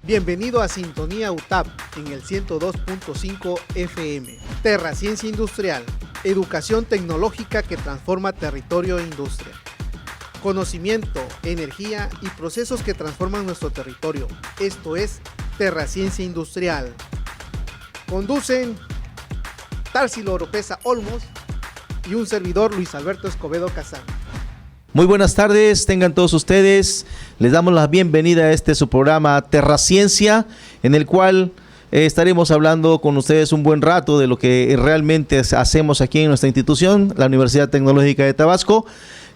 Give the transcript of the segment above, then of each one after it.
Bienvenido a Sintonía UTAP en el 102.5 FM. Terraciencia Industrial, educación tecnológica que transforma territorio e industria. Conocimiento, energía y procesos que transforman nuestro territorio. Esto es Terraciencia Industrial. Conducen Tarsilo Oropesa Olmos y un servidor, Luis Alberto Escobedo Casán. Muy buenas tardes, tengan todos ustedes. Les damos la bienvenida a su programa Terraciencia, en el cual estaremos hablando con ustedes un buen rato de lo que realmente hacemos aquí en nuestra institución, la Universidad Tecnológica de Tabasco.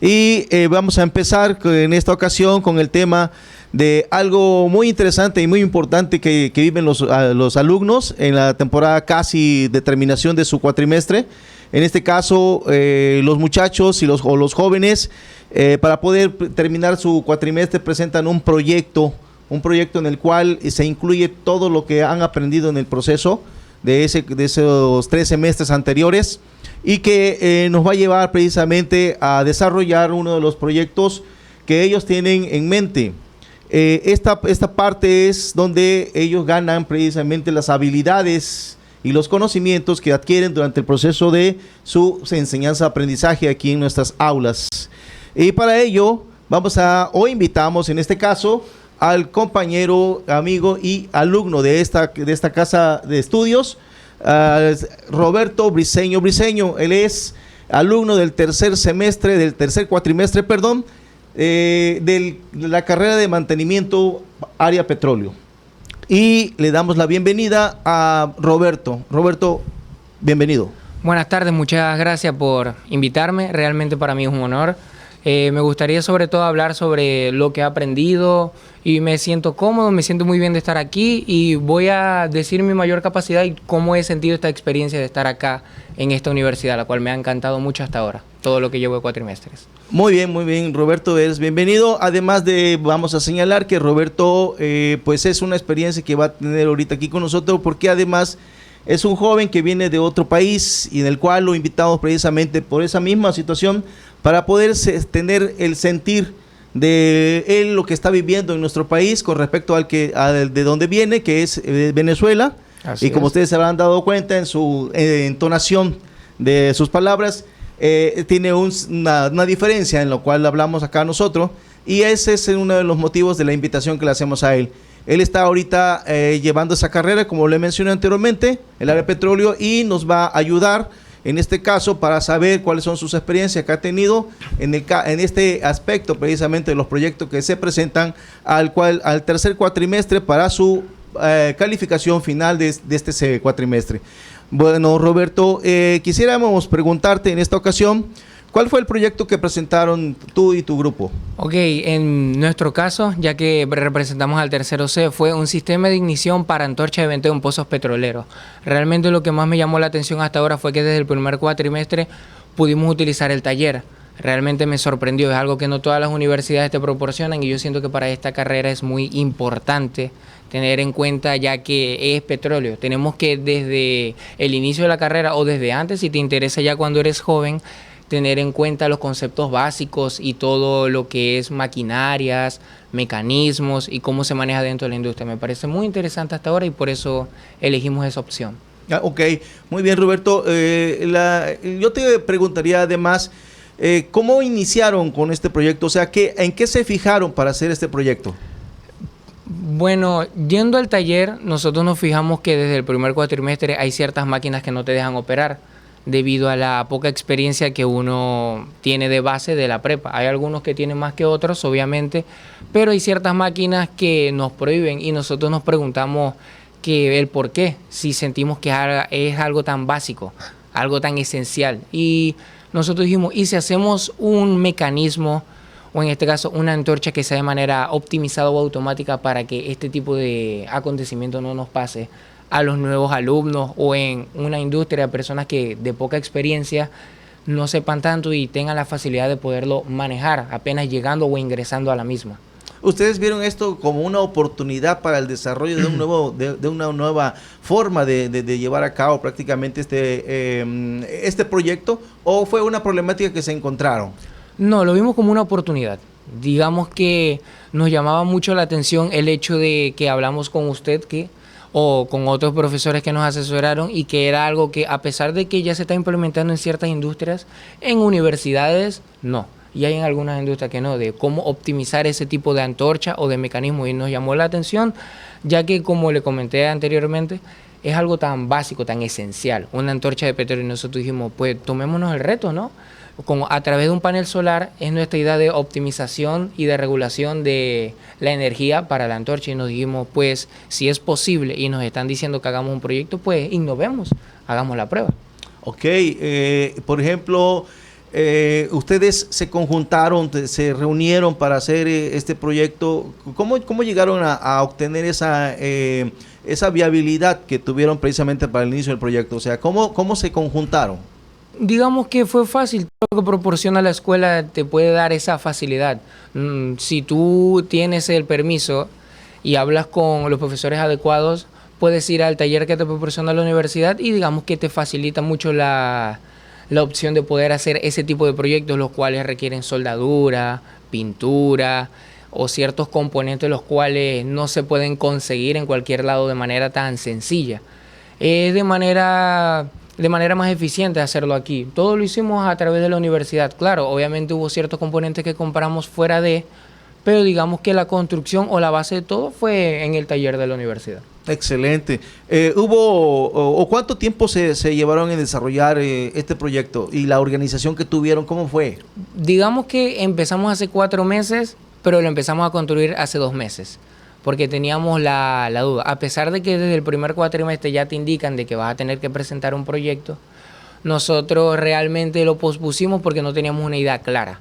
Y vamos a empezar en esta ocasión con el tema de algo muy interesante y muy importante que viven los alumnos en la temporada casi de terminación de su cuatrimestre. En este caso, los muchachos y los jóvenes, para poder terminar su cuatrimestre, presentan un proyecto en el cual se incluye todo lo que han aprendido en el proceso de esos 3 semestres anteriores, y que nos va a llevar precisamente a desarrollar uno de los proyectos que ellos tienen en mente. Esta parte es donde ellos ganan precisamente las habilidades y los conocimientos que adquieren durante el proceso de su enseñanza-aprendizaje aquí en nuestras aulas. Y para ello hoy invitamos en este caso al compañero, amigo y alumno de esta casa de estudios, Roberto Briceño. Él es alumno del tercer cuatrimestre, de la carrera de mantenimiento área petróleo. Y le damos la bienvenida a Roberto. Roberto, bienvenido. Buenas tardes, muchas gracias por invitarme. Realmente para mí es un honor. Me gustaría sobre todo hablar sobre lo que he aprendido y me siento cómodo, me siento muy bien de estar aquí y voy a decir mi mayor capacidad y cómo he sentido esta experiencia de estar acá en esta universidad, la cual me ha encantado mucho hasta ahora, todo lo que llevo de cuatrimestres. Muy bien, Roberto, eres bienvenido. Además vamos a señalar que Roberto pues es una experiencia que va a tener ahorita aquí con nosotros, porque además es un joven que viene de otro país y en el cual lo invitamos precisamente por esa misma situación, para poder tener el sentir de él, lo que está viviendo en nuestro país con respecto de dónde viene, que es Venezuela. Así como ustedes se habrán dado cuenta en su entonación de sus palabras, tiene una diferencia en lo cual hablamos acá nosotros, y ese es uno de los motivos de la invitación que le hacemos a él. Él está ahorita llevando esa carrera, como le mencioné anteriormente, el área de petróleo, y nos va a ayudar en este caso para saber cuáles son sus experiencias que ha tenido en este aspecto precisamente de los proyectos que se presentan al tercer cuatrimestre para su calificación final de este cuatrimestre. Bueno, Roberto, quisiéramos preguntarte en esta ocasión, ¿cuál fue el proyecto que presentaron tú y tu grupo? Ok, en nuestro caso, ya que representamos al tercero C, fue un sistema de ignición para antorcha de venteo en pozos petroleros. Realmente lo que más me llamó la atención hasta ahora fue que desde el primer cuatrimestre pudimos utilizar el taller. Realmente me sorprendió, es algo que no todas las universidades te proporcionan y yo siento que para esta carrera es muy importante tener en cuenta, ya que es petróleo. Tenemos que desde el inicio de la carrera o desde antes, si te interesa ya cuando eres joven, tener en cuenta los conceptos básicos y todo lo que es maquinarias, mecanismos y cómo se maneja dentro de la industria. Me parece muy interesante hasta ahora y por eso elegimos esa opción. Ok, muy bien, Roberto. Yo te preguntaría además, ¿cómo iniciaron con este proyecto? O sea, ¿en qué se fijaron para hacer este proyecto? Bueno, yendo al taller, nosotros nos fijamos que desde el primer cuatrimestre hay ciertas máquinas que no te dejan operar, debido a la poca experiencia que uno tiene de base de la prepa. Hay algunos que tienen más que otros, obviamente, pero hay ciertas máquinas que nos prohíben y nosotros nos preguntamos el por qué, si sentimos que es algo tan básico, algo tan esencial. Y nosotros dijimos, ¿y si hacemos un mecanismo, o en este caso una antorcha que sea de manera optimizada o automática para que este tipo de acontecimiento no nos pase a los nuevos alumnos o en una industria, personas que de poca experiencia no sepan tanto y tengan la facilidad de poderlo manejar apenas llegando o ingresando a la misma? ¿Ustedes vieron esto como una oportunidad para el desarrollo de una nueva forma de llevar a cabo prácticamente este proyecto, o fue una problemática que se encontraron? No, lo vimos como una oportunidad. Digamos que nos llamaba mucho la atención el hecho de que hablamos con usted o con otros profesores que nos asesoraron, y que era algo que, a pesar de que ya se está implementando en ciertas industrias, en universidades no. Y hay en algunas industrias que no, de cómo optimizar ese tipo de antorcha o de mecanismo. Y nos llamó la atención, ya que, como le comenté anteriormente, es algo tan básico, tan esencial, una antorcha de petróleo. Y nosotros dijimos, pues tomémonos el reto, ¿no? A través de un panel solar es nuestra idea de optimización y de regulación de la energía para la antorcha. Y nos dijimos, pues si es posible y nos están diciendo que hagamos un proyecto, pues innovemos, hagamos la prueba. Ok, por ejemplo, ustedes se conjuntaron, se reunieron para hacer este proyecto. ¿Cómo llegaron a obtener esa viabilidad que tuvieron precisamente para el inicio del proyecto? O sea, ¿cómo se conjuntaron? Digamos que fue fácil. Todo lo que proporciona la escuela te puede dar esa facilidad. Si tú tienes el permiso y hablas con los profesores adecuados, puedes ir al taller que te proporciona la universidad, y digamos que te facilita mucho la opción de poder hacer ese tipo de proyectos, los cuales requieren soldadura, pintura o ciertos componentes los cuales no se pueden conseguir en cualquier lado de manera tan sencilla. Es de manera más eficiente hacerlo aquí. Todo lo hicimos a través de la universidad. Claro, obviamente hubo ciertos componentes que compramos fuera pero digamos que la construcción o la base de todo fue en el taller de la universidad. Excelente. ¿Cuánto tiempo se llevaron en desarrollar este proyecto y la organización que tuvieron? ¿Cómo fue? Digamos que empezamos hace 4 meses, pero lo empezamos a construir hace 2 meses. Porque teníamos la duda. A pesar de que desde el primer cuatrimestre ya te indican de que vas a tener que presentar un proyecto, nosotros realmente lo pospusimos porque no teníamos una idea clara.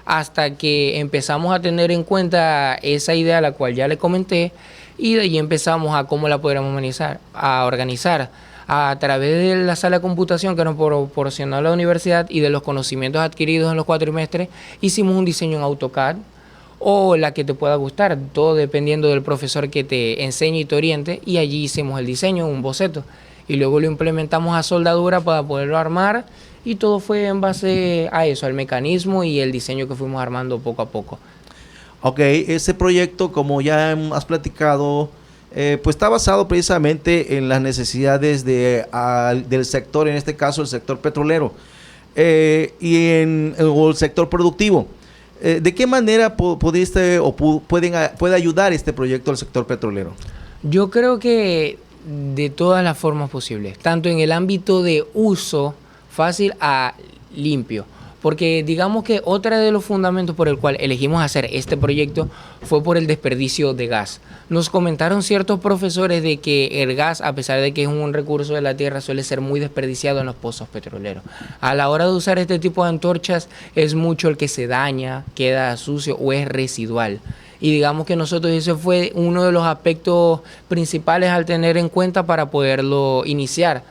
Hasta que empezamos a tener en cuenta esa idea, la cual ya le comenté, y de ahí empezamos a cómo la podríamos organizar. A través de la sala de computación que nos proporcionó la universidad y de los conocimientos adquiridos en los cuatrimestres, hicimos un diseño en AutoCAD, o la que te pueda gustar, todo dependiendo del profesor que te enseñe y te oriente, y allí hicimos el diseño, un boceto, y luego lo implementamos a soldadura para poderlo armar, y todo fue en base a eso, al mecanismo y el diseño que fuimos armando poco a poco. Ok, ese proyecto, como ya has platicado, pues está basado precisamente en las necesidades del sector, en este caso el sector petrolero, o el sector productivo. ¿De qué manera puede ayudar este proyecto al sector petrolero? Yo creo que de todas las formas posibles, tanto en el ámbito de uso fácil a limpio. Porque digamos que otro de los fundamentos por el cual elegimos hacer este proyecto fue por el desperdicio de gas. Nos comentaron ciertos profesores de que el gas, a pesar de que es un recurso de la tierra, suele ser muy desperdiciado en los pozos petroleros. A la hora de usar este tipo de antorchas es mucho el que se daña, queda sucio o es residual. Y digamos que nosotros ese fue uno de los aspectos principales al tener en cuenta para poderlo iniciar.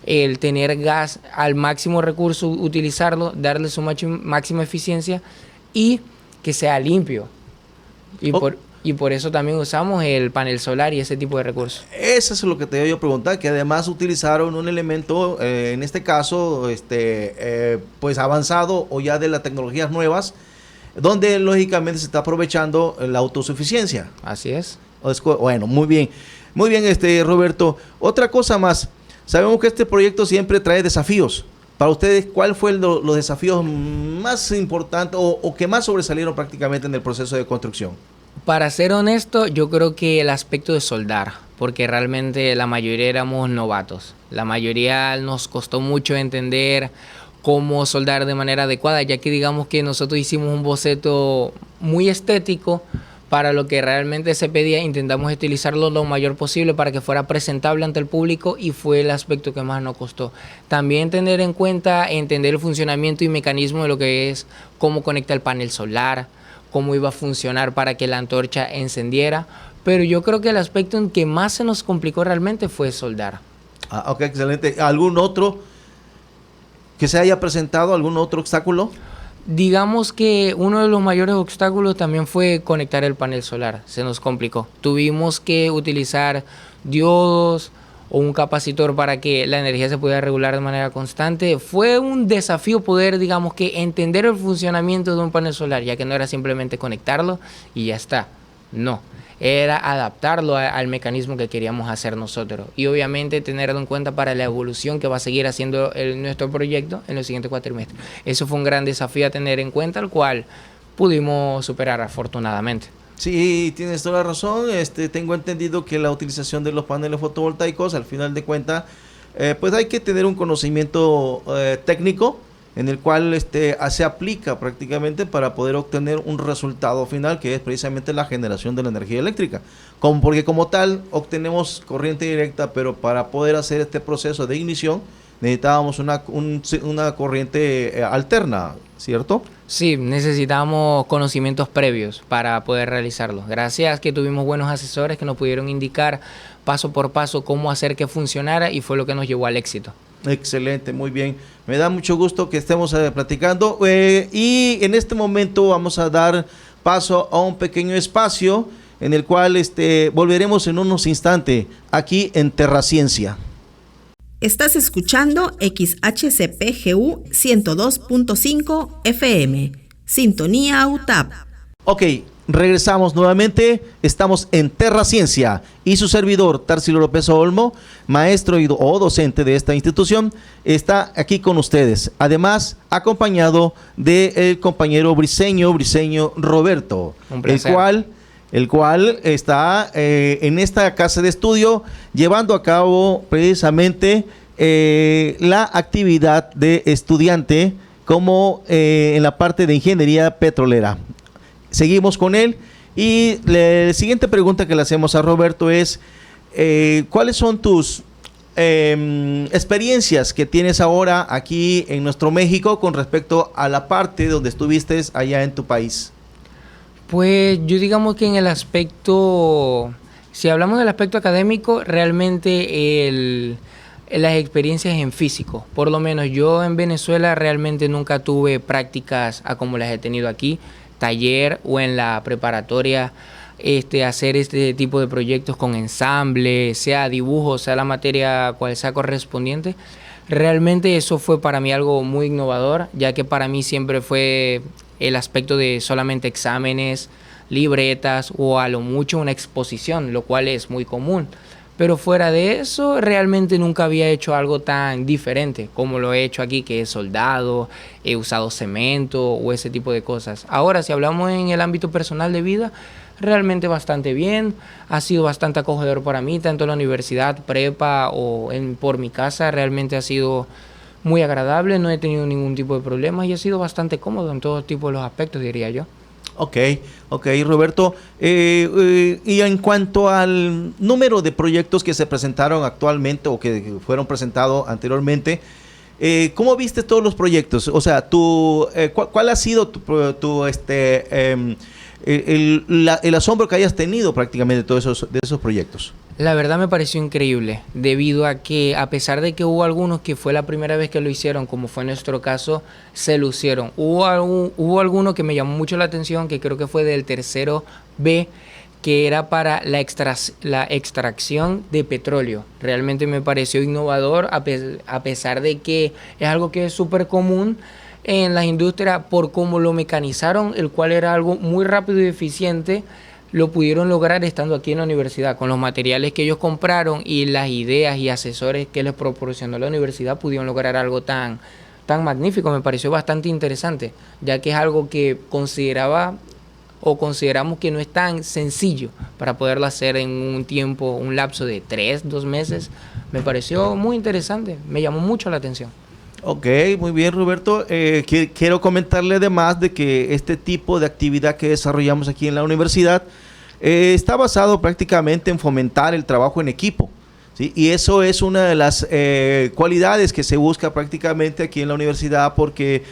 El tener gas al máximo recurso, utilizarlo, darle su máxima eficiencia y que sea limpio. Y por eso también usamos el panel solar y ese tipo de recursos. Eso es lo que te iba a preguntar, que además utilizaron un elemento, en este caso, pues avanzado o ya de las tecnologías nuevas, donde lógicamente se está aprovechando la autosuficiencia. Así es. Bueno, muy bien. Muy bien, Roberto. Otra cosa más. Sabemos que este proyecto siempre trae desafíos. Para ustedes, ¿cuál fue los desafíos más importantes o que más sobresalieron prácticamente en el proceso de construcción? Para ser honesto, yo creo que el aspecto de soldar, porque realmente la mayoría éramos novatos. La mayoría nos costó mucho entender cómo soldar de manera adecuada, ya que digamos que nosotros hicimos un boceto muy estético para lo que realmente se pedía. Intentamos utilizarlo lo mayor posible para que fuera presentable ante el público, y fue el aspecto que más nos costó. También tener en cuenta, entender el funcionamiento y mecanismo de lo que es, cómo conecta el panel solar, cómo iba a funcionar para que la antorcha encendiera. Pero yo creo que el aspecto en que más se nos complicó realmente fue soldar. Ok, excelente. ¿Algún otro que se haya presentado, algún otro obstáculo? Digamos que uno de los mayores obstáculos también fue conectar el panel solar. Se nos complicó. Tuvimos que utilizar diodos o un capacitor para que la energía se pudiera regular de manera constante. Fue un desafío poder, digamos, que entender el funcionamiento de un panel solar, ya que no era simplemente conectarlo y ya está. No, era adaptarlo al mecanismo que queríamos hacer nosotros. Y obviamente tenerlo en cuenta para la evolución que va a seguir haciendo nuestro proyecto en los siguientes cuatrimestres. Eso fue un gran desafío a tener en cuenta, el cual pudimos superar afortunadamente. Sí, tienes toda la razón. Tengo entendido que la utilización de los paneles fotovoltaicos, al final de cuentas, pues hay que tener un conocimiento técnico en el cual se aplica prácticamente para poder obtener un resultado final, que es precisamente la generación de la energía eléctrica. Porque como tal obtenemos corriente directa, pero para poder hacer este proceso de ignición necesitábamos una corriente alterna, ¿cierto? Sí, necesitábamos conocimientos previos para poder realizarlo. Gracias que tuvimos buenos asesores que nos pudieron indicar paso por paso cómo hacer que funcionara, y fue lo que nos llevó al éxito. Excelente, muy bien. Me da mucho gusto que estemos platicando y en este momento vamos a dar paso a un pequeño espacio en el cual volveremos en unos instantes aquí en Terraciencia. Estás escuchando XHCPGU 102.5 FM, Sintonía UTAP. Ok, regresamos nuevamente, estamos en Terraciencia y su servidor Tarsilo López Olmo, maestro o docente de esta institución, está aquí con ustedes, además acompañado del compañero briseño Roberto, Un placer. el cual está en esta casa de estudio llevando a cabo precisamente la actividad de estudiante como en la parte de ingeniería petrolera. Seguimos con él y la siguiente pregunta que le hacemos a Roberto es ¿cuáles son tus experiencias que tienes ahora aquí en nuestro México con respecto a la parte donde estuviste allá en tu país? Pues yo digamos que en el aspecto, si hablamos del aspecto académico, realmente las experiencias en físico, por lo menos yo en Venezuela realmente nunca tuve prácticas como las he tenido aquí, taller o en la preparatoria, hacer este tipo de proyectos con ensamble, sea dibujo, sea la materia cual sea correspondiente. Realmente eso fue para mí algo muy innovador, ya que para mí siempre fue el aspecto de solamente exámenes, libretas o a lo mucho una exposición, lo cual es muy común. Pero fuera de eso, realmente nunca había hecho algo tan diferente como lo he hecho aquí, que es soldado, he usado cemento o ese tipo de cosas. Ahora, si hablamos en el ámbito personal de vida, realmente bastante bien, ha sido bastante acogedor para mí, tanto en la universidad, prepa o por mi casa, realmente ha sido muy agradable, no he tenido ningún tipo de problemas y ha sido bastante cómodo en todo tipo de los aspectos, diría yo. Ok, Roberto. Y en cuanto al número de proyectos que se presentaron actualmente o que fueron presentados anteriormente, ¿cómo viste todos los proyectos? O sea, ¿cuál ha sido el asombro que hayas tenido prácticamente de todos esos proyectos? La verdad me pareció increíble, debido a que a pesar de que hubo algunos que fue la primera vez que lo hicieron, como fue nuestro caso, se lucieron. Hubo alguno que me llamó mucho la atención, que creo que fue del tercero B, que era para la extracción de petróleo. Realmente me pareció innovador, a pesar de que es algo que es súper común en las industrias, por cómo lo mecanizaron, el cual era algo muy rápido y eficiente. Lo pudieron lograr estando aquí en la universidad, con los materiales que ellos compraron y las ideas y asesores que les proporcionó la universidad, pudieron lograr algo tan magnífico. Me pareció bastante interesante, ya que es algo que consideramos que no es tan sencillo para poderlo hacer en un lapso de 2 meses. Me pareció muy interesante, me llamó mucho la atención. Ok, muy bien, Roberto. Quiero comentarle además de que este tipo de actividad que desarrollamos aquí en la universidad está basado prácticamente en fomentar el trabajo en equipo, ¿sí? Y eso es una de las cualidades que se busca prácticamente aquí en la universidad, porque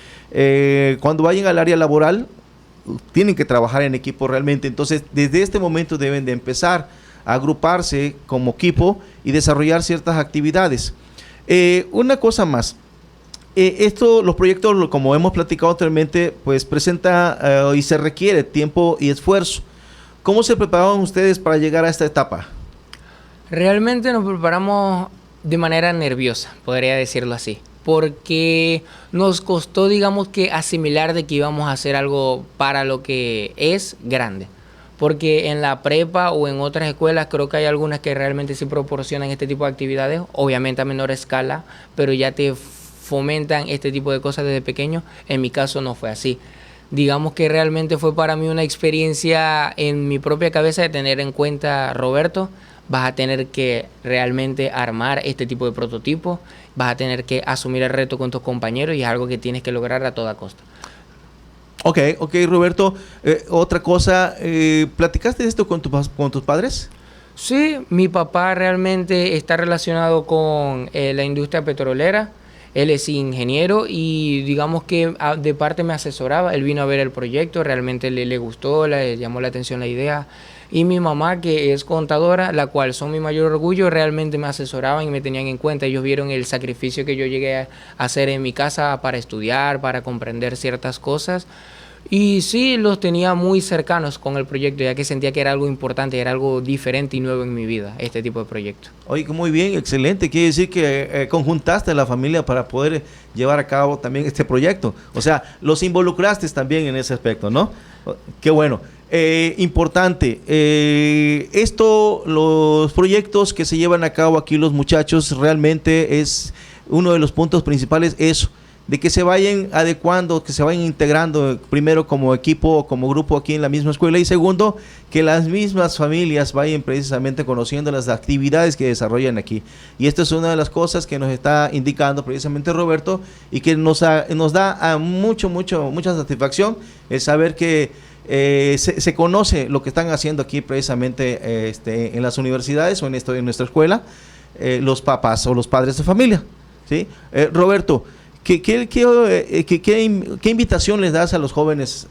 cuando vayan al área laboral tienen que trabajar en equipo realmente. Entonces, desde este momento deben de empezar a agruparse como equipo y desarrollar ciertas actividades. Una cosa más. Los proyectos, como hemos platicado anteriormente, pues presenta y se requiere tiempo y esfuerzo. ¿Cómo se prepararon ustedes para llegar a esta etapa? Realmente nos preparamos de manera nerviosa, podría decirlo así, porque nos costó, digamos, que asimilar de que íbamos a hacer algo para lo que es grande. Porque en la prepa o en otras escuelas creo que hay algunas que realmente sí proporcionan este tipo de actividades, obviamente a menor escala, pero ya te fomentan este tipo de cosas desde pequeño. En mi caso no fue así. Digamos que realmente fue para mí una experiencia en mi propia cabeza de tener en cuenta, Roberto, vas a tener que realmente armar este tipo de prototipos, vas a tener que asumir el reto con tus compañeros y es algo que tienes que lograr a toda costa. Ok, Roberto. Otra cosa, ¿platicaste esto con tus padres? Sí, mi papá realmente está relacionado con la industria petrolera. Él es ingeniero y digamos que de parte me asesoraba. Él vino a ver el proyecto, realmente le gustó, le llamó la atención la idea. Y mi mamá, que es contadora, la cual son mi mayor orgullo, realmente me asesoraban y me tenían en cuenta. Ellos vieron el sacrificio que yo llegué a hacer en mi casa para estudiar, para comprender ciertas cosas. Y sí, los tenía muy cercanos con el proyecto, ya que sentía que era algo importante, era algo diferente y nuevo en mi vida, este tipo de proyecto. Oye, muy bien, excelente. Quiere decir que conjuntaste a la familia para poder llevar a cabo también este proyecto. O sea, los involucraste también en ese aspecto, ¿no? Qué bueno. Importante. Los proyectos que se llevan a cabo aquí los muchachos, realmente es uno de los puntos principales, eso, de que se vayan adecuando, que se vayan integrando, primero como equipo, como grupo aquí en la misma escuela, y segundo, que las mismas familias vayan precisamente conociendo las actividades que desarrollan aquí. Y esta es una de las cosas que nos está indicando precisamente Roberto, y que nos da mucha satisfacción el saber que se conoce lo que están haciendo aquí precisamente en las universidades o en nuestra escuela, los papás o los padres de familia, ¿sí? Roberto, ¿Qué invitación les das a los jóvenes?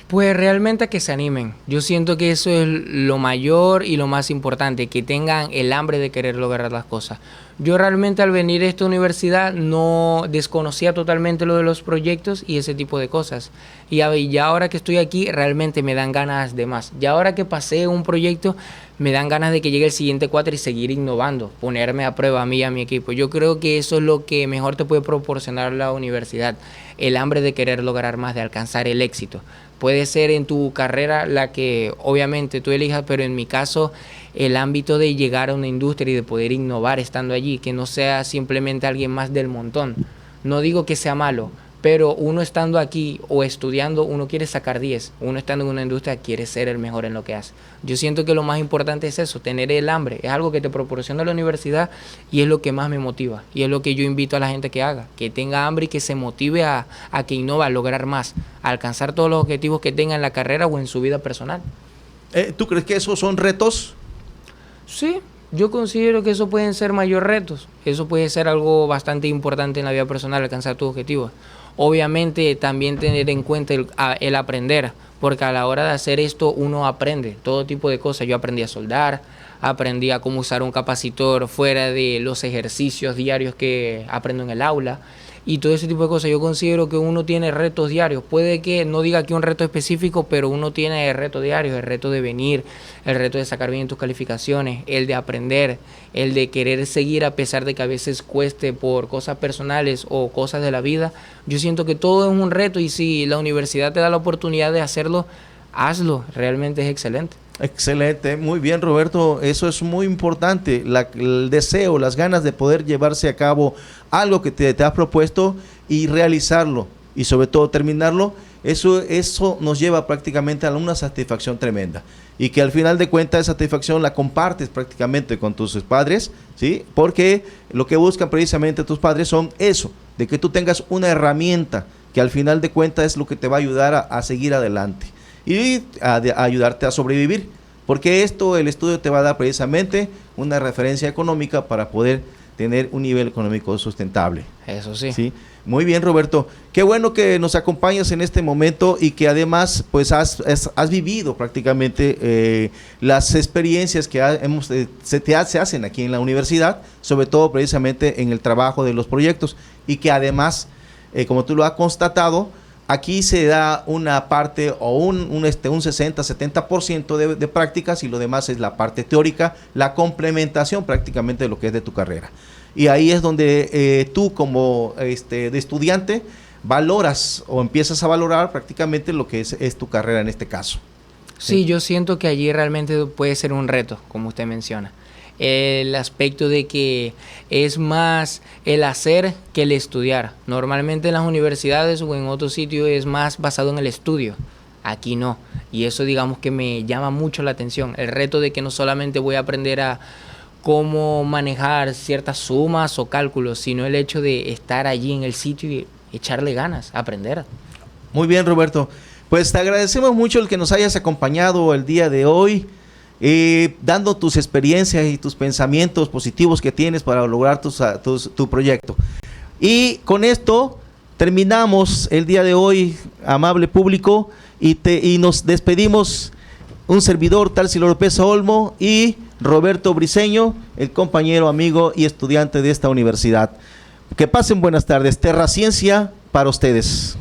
Pues realmente a que se animen. Yo siento que eso es lo mayor y lo más importante, que tengan el hambre de querer lograr las cosas. Yo realmente al venir a esta universidad no desconocía totalmente lo de los proyectos y ese tipo de cosas. Y ya ahora que estoy aquí realmente me dan ganas de más. Ya ahora que pasé un proyecto me dan ganas de que llegue el siguiente cuatro y seguir innovando, ponerme a prueba a mí y a mi equipo. Yo creo que eso es lo que mejor te puede proporcionar la universidad, el hambre de querer lograr más, de alcanzar el éxito. Puede ser en tu carrera la que obviamente tú elijas, pero en mi caso el ámbito de llegar a una industria y de poder innovar estando allí, que no sea simplemente alguien más del montón. No digo que sea malo, pero uno estando aquí o estudiando, uno quiere sacar 10. Uno estando en una industria quiere ser el mejor en lo que hace. Yo siento que lo más importante es eso, tener el hambre. Es algo que te proporciona la universidad y es lo que más me motiva. Y es lo que yo invito a la gente que haga, que tenga hambre y que se motive a que innova, a lograr más, a alcanzar todos los objetivos que tenga en la carrera o en su vida personal. ¿Tú crees que esos son retos? Sí, yo considero que eso pueden ser mayores retos. Eso puede ser algo bastante importante en la vida personal, alcanzar tus objetivos. Obviamente también tener en cuenta el aprender, porque a la hora de hacer esto uno aprende todo tipo de cosas. Yo aprendí a soldar, aprendí a cómo usar un capacitor fuera de los ejercicios diarios que aprendo en el aula y todo ese tipo de cosas. Yo considero que uno tiene retos diarios. Puede que no diga que un reto específico, pero uno tiene retos diarios, el reto de venir, el reto de sacar bien tus calificaciones, el de aprender, el de querer seguir a pesar de que a veces cueste por cosas personales o cosas de la vida. Yo siento que todo es un reto y si la universidad te da la oportunidad de hacerlo, hazlo, realmente es excelente. Excelente, muy bien Roberto, eso es muy importante, el deseo, las ganas de poder llevarse a cabo algo que te has propuesto y realizarlo y sobre todo terminarlo, eso nos lleva prácticamente a una satisfacción tremenda y que al final de cuentas esa satisfacción la compartes prácticamente con tus padres, ¿sí? Porque lo que buscan precisamente tus padres son eso, de que tú tengas una herramienta que al final de cuentas es lo que te va a ayudar a seguir adelante y a ayudarte a sobrevivir, porque el estudio te va a dar precisamente una referencia económica para poder tener un nivel económico sustentable. Eso sí. ¿Sí? Muy bien Roberto, qué bueno que nos acompañas en este momento y que además pues has vivido prácticamente las experiencias que se hacen aquí en la universidad, sobre todo precisamente en el trabajo de los proyectos y que además, como tú lo has constatado, Aquí se da una parte o un 60-70% de prácticas y lo demás es la parte teórica, la complementación prácticamente de lo que es de tu carrera. Y ahí es donde tú como de estudiante valoras o empiezas a valorar prácticamente lo que es tu carrera en este caso. Sí, yo siento que allí realmente puede ser un reto, como usted menciona. El aspecto de que es más el hacer que el estudiar. Normalmente en las universidades o en otros sitios es más basado en el estudio. Aquí no. Y eso digamos que me llama mucho la atención. El reto de que no solamente voy a aprender a cómo manejar ciertas sumas o cálculos, sino el hecho de estar allí en el sitio y echarle ganas, aprender. Muy bien, Roberto. Pues te agradecemos mucho el que nos hayas acompañado el día de hoy, dando tus experiencias y tus pensamientos positivos que tienes para lograr tu proyecto. Y con esto terminamos el día de hoy, amable público, y nos despedimos. Un servidor, Tarsilo López Olmo, y Roberto Briceño, el compañero, amigo y estudiante de esta universidad. Que pasen buenas tardes. Terraciencia para ustedes.